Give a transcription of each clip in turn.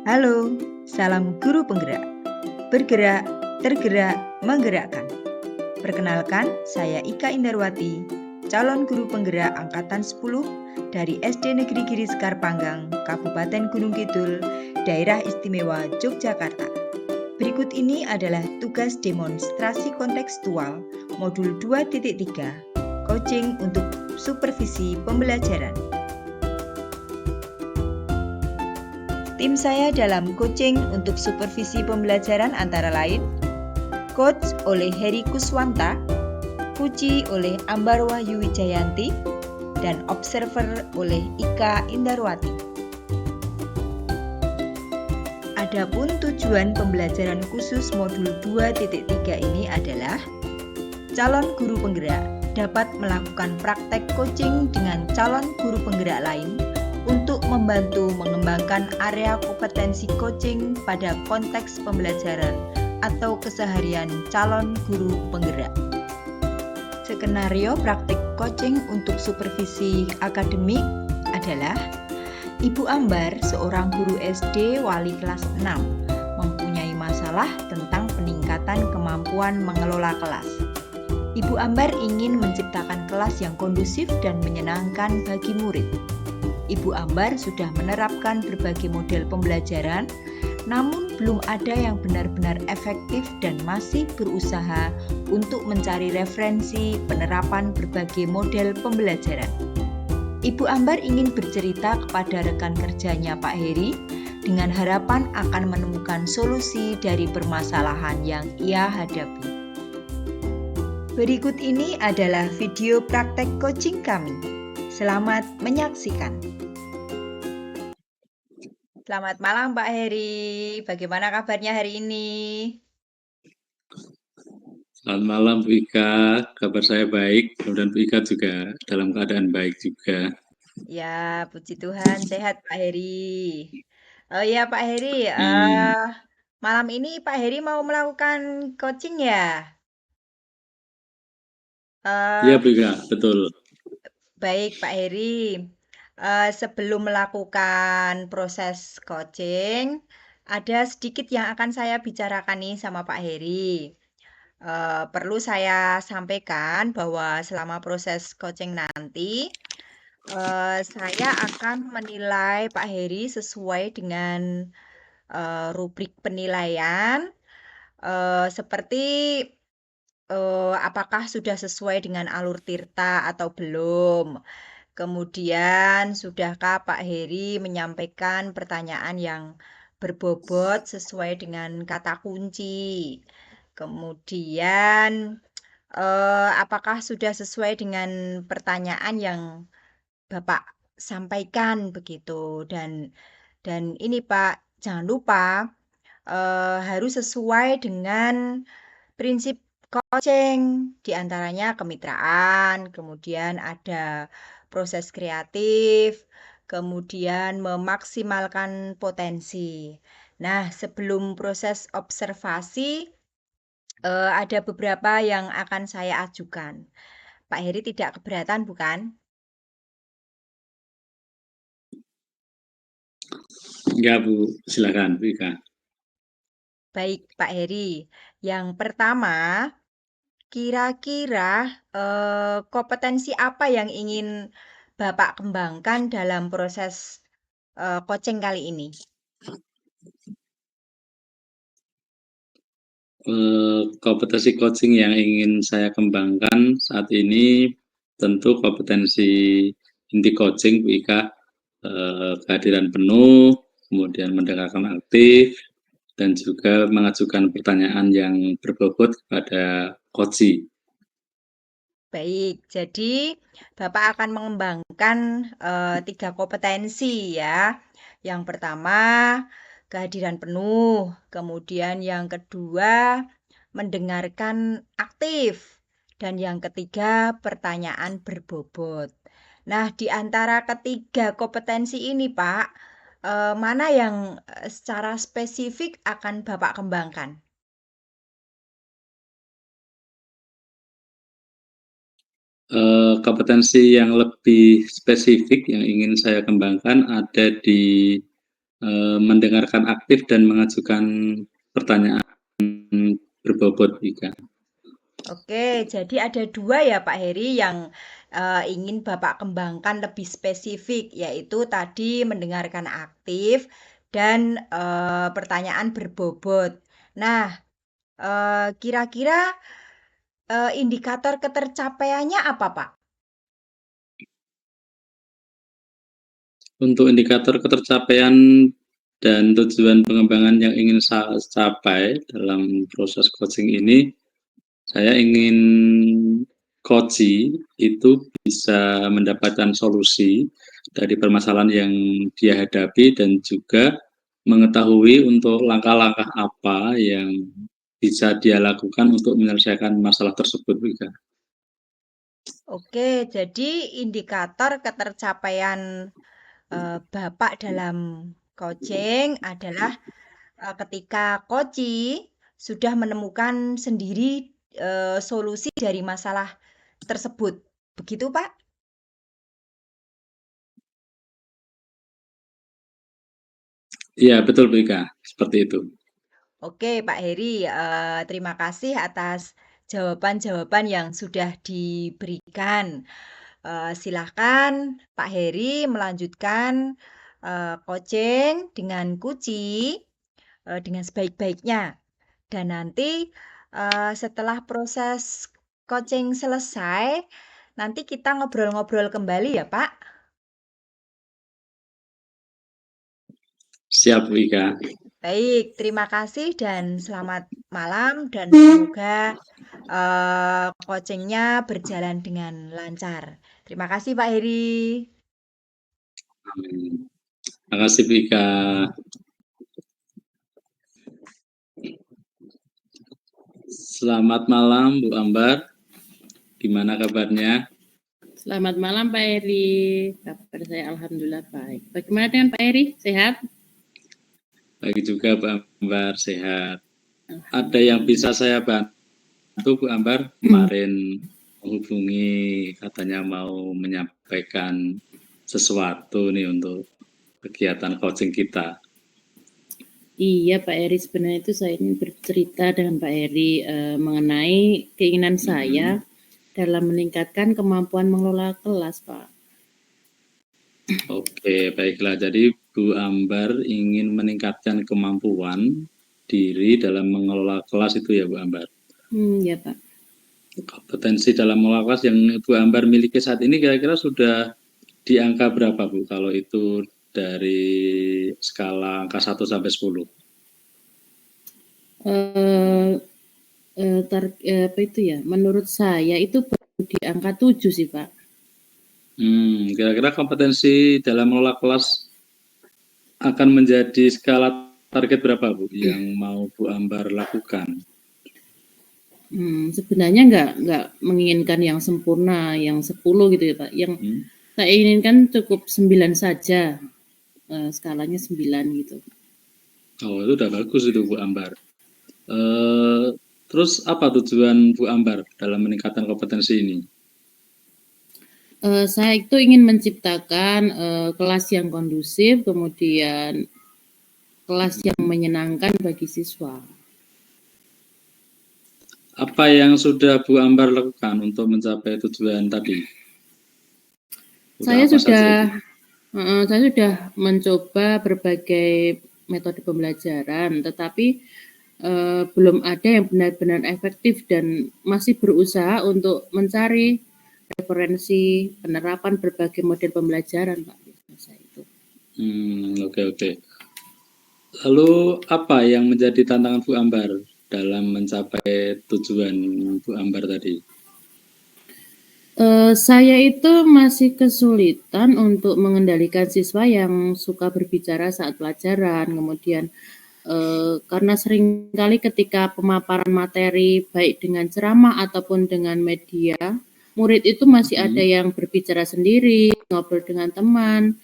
Halo, salam guru penggerak. Bergerak, tergerak, menggerakkan. Perkenalkan, saya Ika Indarwati, calon guru penggerak angkatan 10 dari SD Negeri Giri Sekar Panggang, Kabupaten Gunung Kidul, Daerah Istimewa Yogyakarta. Berikut ini adalah tugas demonstrasi kontekstual modul 2.3, coaching untuk supervisi pembelajaran. Tim saya dalam coaching untuk supervisi pembelajaran antara lain Coach oleh Heri Kuswanta, Puji oleh Ambar Wahyu Wijayanti, dan Observer oleh Ika Indarwati. Adapun tujuan pembelajaran khusus modul 2.3 ini adalah calon guru penggerak dapat melakukan praktek coaching dengan calon guru penggerak lain untuk membantu mengembangkan area kompetensi coaching pada konteks pembelajaran atau keseharian calon guru penggerak. Skenario praktik coaching untuk supervisi akademik adalah Ibu Ambar, seorang guru SD wali kelas 6, mempunyai masalah tentang peningkatan kemampuan mengelola kelas. Ibu Ambar ingin menciptakan kelas yang kondusif dan menyenangkan bagi murid. Ibu Ambar sudah menerapkan berbagai model pembelajaran, namun belum ada yang benar-benar efektif dan masih berusaha untuk mencari referensi penerapan berbagai model pembelajaran. Ibu Ambar ingin bercerita kepada rekan kerjanya Pak Heri dengan harapan akan menemukan solusi dari permasalahan yang ia hadapi. Berikut ini adalah video praktek coaching kami. Selamat menyaksikan. Selamat malam Pak Heri, bagaimana kabarnya hari ini? Selamat malam Bu Ika, kabar saya baik, mudah-mudahan Bu Ika juga dalam keadaan baik juga. Ya, puji Tuhan, sehat Pak Heri. Oh ya Pak Heri, malam ini Pak Heri mau melakukan coaching ya? Iya Eh, Bu Ika, betul. Baik Pak Heri, sebelum melakukan proses coaching, ada sedikit yang akan saya bicarakan nih sama Pak Heri. Perlu saya sampaikan bahwa selama proses coaching nanti, saya akan menilai Pak Heri sesuai dengan rubrik penilaian, seperti apakah sudah sesuai dengan alur tirta atau belum. Kemudian, sudahkah Pak Heri menyampaikan pertanyaan yang berbobot sesuai dengan kata kunci. Kemudian, apakah sudah sesuai dengan pertanyaan yang Bapak sampaikan begitu. Dan ini Pak, jangan lupa harus sesuai dengan prinsip coaching, diantaranya kemitraan, kemudian ada proses kreatif, kemudian memaksimalkan potensi. Nah, sebelum proses observasi, ada beberapa yang akan saya ajukan. Pak Heri tidak keberatan, bukan? Enggak Bu, silakan Bu Ika. Baik, Pak Heri. Yang pertama, kira-kira kompetensi apa yang ingin Bapak kembangkan dalam proses coaching kali ini? Kompetensi coaching yang ingin saya kembangkan saat ini tentu kompetensi inti coaching Bu Ika, kehadiran penuh, kemudian mendengarkan aktif, dan juga mengajukan pertanyaan yang berbobot kepada coach. Baik, jadi Bapak akan mengembangkan 3 kompetensi ya. Yang pertama, kehadiran penuh. Kemudian yang kedua, mendengarkan aktif. Dan yang ketiga, pertanyaan berbobot. Nah, di antara ketiga kompetensi ini, Pak, mana yang secara spesifik akan Bapak kembangkan? Kompetensi yang lebih spesifik yang ingin saya kembangkan ada di mendengarkan aktif dan mengajukan pertanyaan berbobot, Ika. Oke, jadi ada dua ya Pak Heri yang ingin Bapak kembangkan lebih spesifik, yaitu tadi mendengarkan aktif dan pertanyaan berbobot. Nah, kira-kira indikator ketercapaiannya apa Pak? Untuk indikator ketercapaian dan tujuan pengembangan yang ingin saya capai dalam proses coaching ini, saya ingin coachee itu bisa mendapatkan solusi dari permasalahan yang dia hadapi dan juga mengetahui untuk langkah-langkah apa yang bisa dia lakukan untuk menyelesaikan masalah tersebut, Wika. Oke, jadi indikator ketercapaian Bapak dalam coaching adalah ketika coachee sudah menemukan sendiri solusi dari masalah tersebut. Begitu, Pak? Iya, betul, Wika. Seperti itu. Oke, Pak Heri, terima kasih atas jawaban-jawaban yang sudah diberikan. Silahkan Pak Heri melanjutkan coaching dengan Kuci dengan sebaik-baiknya. Dan nanti setelah proses coaching selesai, nanti kita ngobrol-ngobrol kembali ya, Pak. Siap, Wika. Baik, terima kasih dan selamat malam dan semoga coachingnya berjalan dengan lancar. Terima kasih Pak Heri. Amin. Terima kasih, Wika. Selamat malam, Bu Ambar. Gimana kabarnya? Selamat malam Pak Heri. Kabar saya alhamdulillah baik. Bagaimana dengan Pak Heri? Sehat? Baik juga, Bu Ambar, sehat. Ada yang bisa saya bantu, Bu Ambar? Kemarin menghubungi, katanya mau menyampaikan sesuatu nih untuk kegiatan coaching kita. Iya Pak Heri, sebenarnya itu saya ingin bercerita dengan Pak Heri mengenai keinginan saya dalam meningkatkan kemampuan mengelola kelas, Pak. Oke, baiklah. Jadi Bu Ambar ingin meningkatkan kemampuan diri dalam mengelola kelas itu ya, Bu Ambar? Ya Pak. Kompetensi dalam mengelola kelas yang Bu Ambar miliki saat ini kira-kira sudah di angka berapa, Bu? Kalau itu dari skala angka 1 sampai 10? Apa itu ya? Menurut saya itu baru di angka 7 sih, Pak. Kira-kira kompetensi dalam mengelola kelas akan menjadi skala target berapa, Bu, yang mau Bu Ambar lakukan? Sebenarnya nggak menginginkan yang sempurna, yang 10 gitu ya Pak. Yang saya inginkan cukup 9 saja, skalanya 9 gitu. Oh, itu udah bagus itu Bu Ambar. Terus apa tujuan Bu Ambar dalam meningkatkan kompetensi ini? Saya itu ingin menciptakan kelas yang kondusif, kemudian kelas yang menyenangkan bagi siswa. Apa yang sudah Bu Ambar lakukan untuk mencapai tujuan tadi? Saya sudah mencoba berbagai metode pembelajaran, tetapi belum ada yang benar-benar efektif dan masih berusaha untuk mencari referensi penerapan berbagai model pembelajaran, Pak. Oke. Lalu apa yang menjadi tantangan Bu Ambar dalam mencapai tujuan Bu Ambar tadi? Saya itu masih kesulitan untuk mengendalikan siswa yang suka berbicara saat pelajaran, kemudian karena seringkali ketika pemaparan materi baik dengan ceramah ataupun dengan media, murid itu masih ada yang berbicara sendiri, ngobrol dengan teman,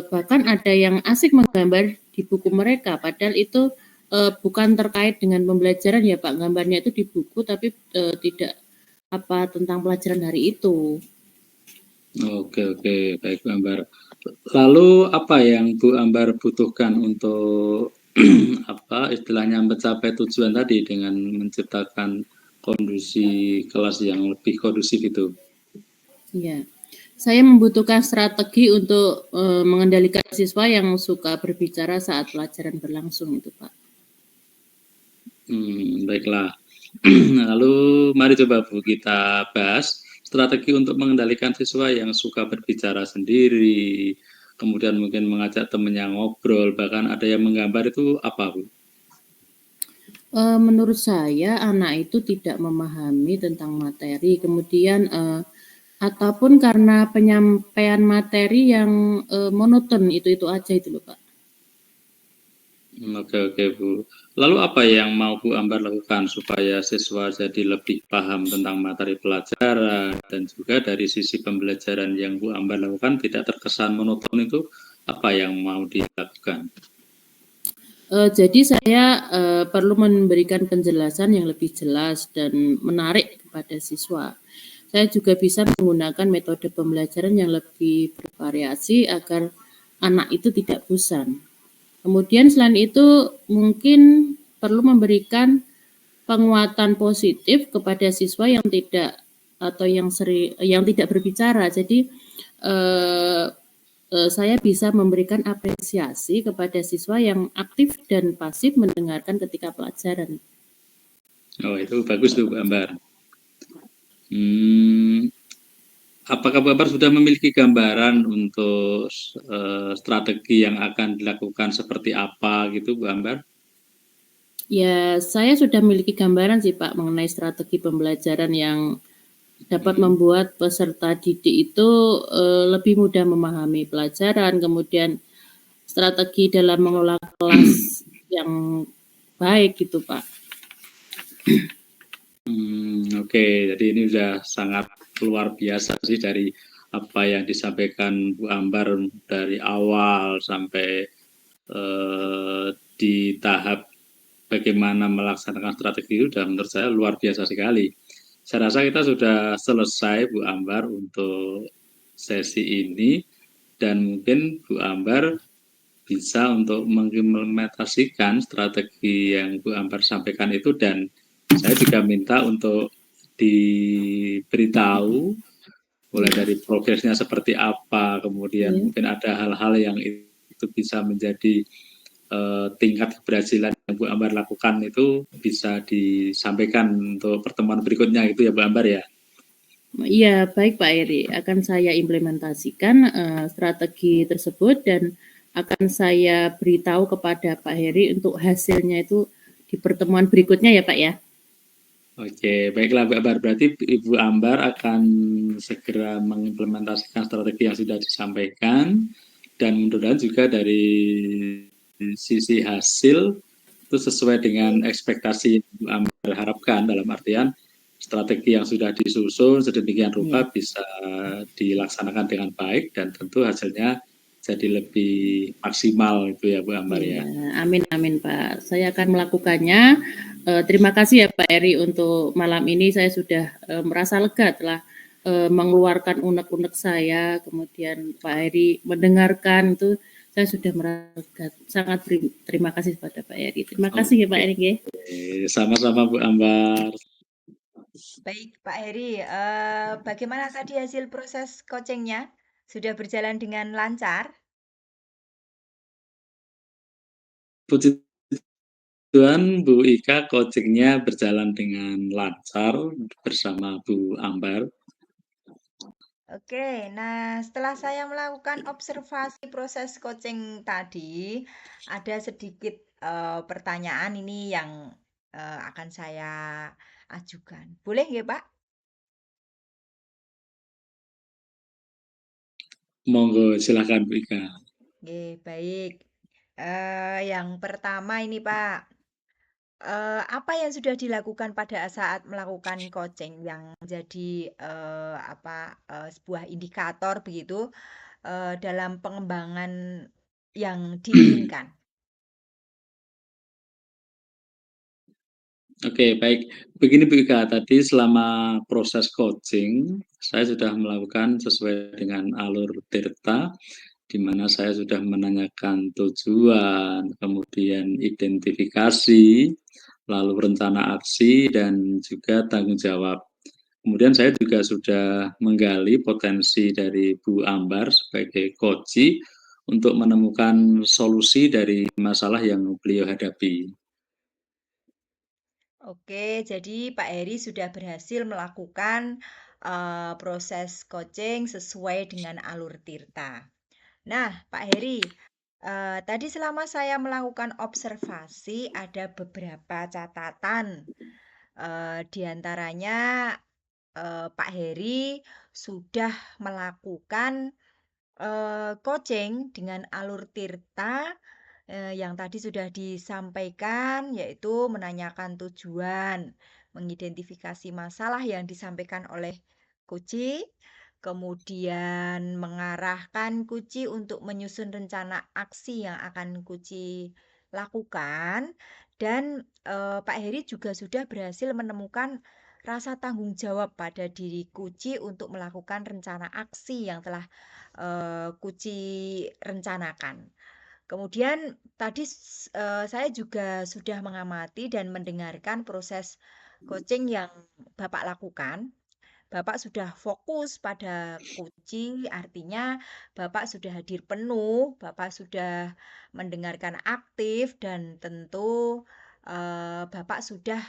bahkan ada yang asik menggambar di buku mereka, padahal itu bukan terkait dengan pembelajaran ya Pak, gambarnya itu di buku tapi tidak tentang pelajaran hari itu. Oke, baik Bu Ambar. Lalu apa yang Bu Ambar butuhkan untuk apa istilahnya mencapai tujuan tadi dengan menciptakan kondisi kelas yang lebih kondusif itu? Ya, saya membutuhkan strategi untuk mengendalikan siswa yang suka berbicara saat pelajaran berlangsung itu, Pak. Baiklah. Lalu mari coba Bu kita bahas strategi untuk mengendalikan siswa yang suka berbicara sendiri, kemudian mungkin mengajak temannya ngobrol, bahkan ada yang menggambar itu apa Bu? Menurut saya anak itu tidak memahami tentang materi, kemudian ataupun karena penyampaian materi yang monoton itu aja itu loh Pak. Oke Bu. Lalu apa yang mau Bu Ambar lakukan supaya siswa jadi lebih paham tentang materi pelajaran dan juga dari sisi pembelajaran yang Bu Ambar lakukan tidak terkesan monoton itu apa yang mau dilakukan? Jadi saya perlu memberikan penjelasan yang lebih jelas dan menarik kepada siswa. Saya juga bisa menggunakan metode pembelajaran yang lebih bervariasi agar anak itu tidak bosan. Kemudian selain itu mungkin perlu memberikan penguatan positif kepada siswa yang tidak atau yang tidak berbicara. Jadi saya bisa memberikan apresiasi kepada siswa yang aktif dan pasif mendengarkan ketika pelajaran. Oh itu bagus tuh Bu Ambar. Apakah Bu Ambar sudah memiliki gambaran untuk strategi yang akan dilakukan seperti apa gitu Bu Ambar? Ya, saya sudah memiliki gambaran sih Pak mengenai strategi pembelajaran yang dapat membuat peserta didik itu lebih mudah memahami pelajaran, kemudian strategi dalam mengelola kelas yang baik gitu Pak. Oke, jadi ini sudah sangat luar biasa sih dari apa yang disampaikan Bu Ambar dari awal sampai di tahap bagaimana melaksanakan strategi itu sudah menurut saya luar biasa sekali. Saya rasa kita sudah selesai Bu Ambar untuk sesi ini dan mungkin Bu Ambar bisa untuk mengimplementasikan strategi yang Bu Ambar sampaikan itu dan saya juga minta untuk diberitahu mulai dari progresnya seperti apa, kemudian mungkin ada hal-hal yang itu bisa menjadi tingkat keberhasilan yang Bu Ambar lakukan itu bisa disampaikan untuk pertemuan berikutnya itu ya Bu Ambar ya. Iya, baik Pak Eri. Akan saya implementasikan strategi tersebut dan akan saya beritahu kepada Pak Heri untuk hasilnya itu di pertemuan berikutnya ya Pak ya. Oke, baiklah Bu Ambar. Berarti Ibu Ambar akan segera mengimplementasikan strategi yang sudah disampaikan dan mudah-mudahan juga dari sisi hasil itu sesuai dengan ekspektasi yang Bu Ambar harapkan dalam artian strategi yang sudah disusun sedemikian rupa bisa dilaksanakan dengan baik dan tentu hasilnya jadi lebih maksimal itu ya Bu Ambar ya. Amin amin Pak. Saya akan melakukannya. Terima kasih ya Pak Eri untuk malam ini saya sudah merasa lega telah mengeluarkan unek-unek saya. Kemudian Pak Eri mendengarkan itu saya sudah merasa sangat terima kasih kepada Pak Eri. Terima kasih ya Pak Eri. Sama-sama Bu Ambar. Baik Pak Heri, bagaimana tadi hasil proses coachingnya? Sudah berjalan dengan lancar? Puji Tuhan Bu Ika coachingnya berjalan dengan lancar bersama Bu Ambar. Oke, nah setelah saya melakukan observasi proses coaching tadi, ada sedikit pertanyaan ini yang akan saya ajukan. Boleh ya Pak? Monggo silakan Bu Ika. Oke, baik. Yang pertama ini Pak, apa yang sudah dilakukan pada saat melakukan coaching yang menjadi sebuah indikator begitu dalam pengembangan yang diinginkan? Oke, baik. Begini Bu Ika, tadi selama proses coaching, saya sudah melakukan sesuai dengan alur Tirta di mana saya sudah menanyakan tujuan, kemudian identifikasi, lalu rencana aksi, dan juga tanggung jawab. Kemudian saya juga sudah menggali potensi dari Bu Ambar sebagai coach untuk menemukan solusi dari masalah yang beliau hadapi. Oke, jadi Pak Heri sudah berhasil melakukan proses coaching sesuai dengan alur Tirta. Nah, Pak Heri, tadi selama saya melakukan observasi ada beberapa catatan. Di antaranya Pak Heri sudah melakukan coaching dengan alur Tirta yang tadi sudah disampaikan, yaitu menanyakan tujuan, mengidentifikasi masalah yang disampaikan oleh Kuci, kemudian mengarahkan Kuci untuk menyusun rencana aksi yang akan Kuci lakukan, dan Pak Heri juga sudah berhasil menemukan rasa tanggung jawab pada diri Kuci untuk melakukan rencana aksi yang telah Kuci rencanakan. Kemudian tadi saya juga sudah mengamati dan mendengarkan proses coaching yang Bapak lakukan. Bapak sudah fokus pada kunci, artinya Bapak sudah hadir penuh, Bapak sudah mendengarkan aktif, dan tentu Bapak sudah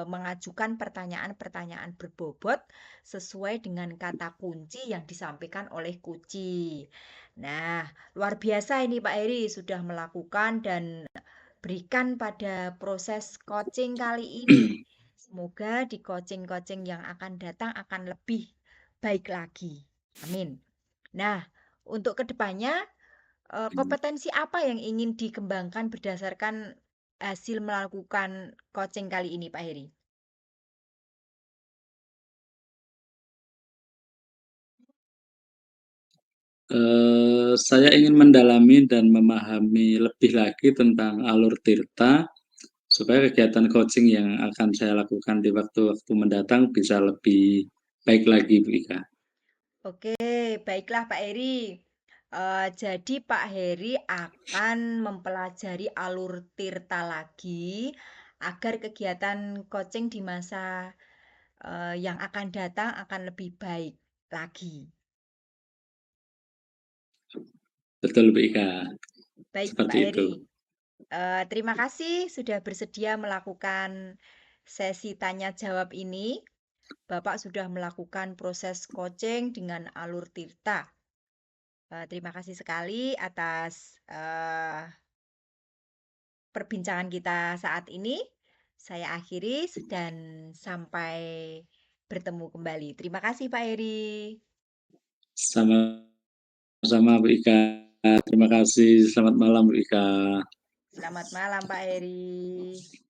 mengajukan pertanyaan-pertanyaan berbobot sesuai dengan kata kunci yang disampaikan oleh kunci. Nah, luar biasa ini Pak Heri sudah melakukan dan berikan pada proses coaching kali ini. Semoga di coaching-coaching yang akan datang akan lebih baik lagi. Amin. Nah, untuk kedepannya, kompetensi apa yang ingin dikembangkan berdasarkan hasil melakukan coaching kali ini, Pak Heri? Saya ingin mendalami dan memahami lebih lagi tentang alur Tirta, supaya kegiatan coaching yang akan saya lakukan di waktu-waktu mendatang bisa lebih baik lagi, Bu Ika. Oke, baiklah Pak Heri. Jadi Pak Heri akan mempelajari alur Tirta lagi agar kegiatan coaching di masa yang akan datang akan lebih baik lagi. Betul, Bu Ika. Baik Seperti Pak itu. Heri. Terima kasih sudah bersedia melakukan sesi tanya jawab ini. Bapak sudah melakukan proses coaching dengan alur Tirta. Terima kasih sekali atas perbincangan kita saat ini. Saya akhiri dan sampai bertemu kembali. Terima kasih Pak Heri. Sama-sama, Bu Ika. Terima kasih. Selamat malam, Bu Ika. Selamat malam Pak Heri.